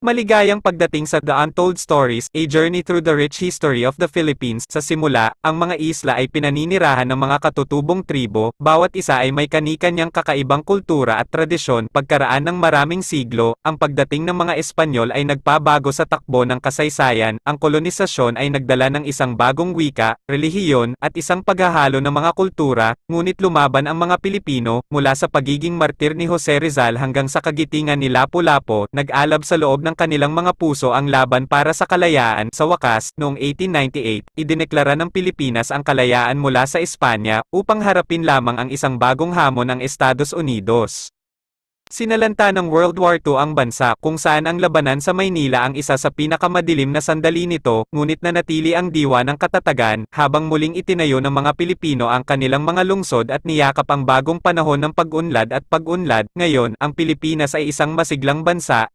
Maligayang pagdating sa The Untold Stories, A Journey Through the Rich History of the Philippines. Sa simula, ang mga isla ay pinaninirahan ng mga katutubong tribo, bawat isa ay may kani-kanyang kakaibang kultura at tradisyon. Pagkaraan ng maraming siglo, ang pagdating ng mga Espanyol ay nagpabago sa takbo ng kasaysayan. Ang kolonisasyon ay nagdala ng isang bagong wika, relihiyon, at isang paghahalo ng mga kultura, ngunit lumaban ang mga Pilipino, mula sa pagiging martir ni Jose Rizal hanggang sa kagitingan ni Lapu-Lapu, nag-alab sa loob ng kanilang mga puso ang laban para sa kalayaan. Sa wakas, noong 1898, idineklara ng Pilipinas ang kalayaan mula sa Espanya, upang harapin lamang ang isang bagong hamon ng Estados Unidos. Sinalanta ng World War II ang bansa, kung saan ang labanan sa Maynila ang isa sa pinakamadilim na sandali nito, ngunit nanatili ang diwa ng katatagan, habang muling itinayo ng mga Pilipino ang kanilang mga lungsod at niyakap ang bagong panahon ng pag-unlad at pag-unlad. Ngayon, ang Pilipinas ay isang masiglang bansa,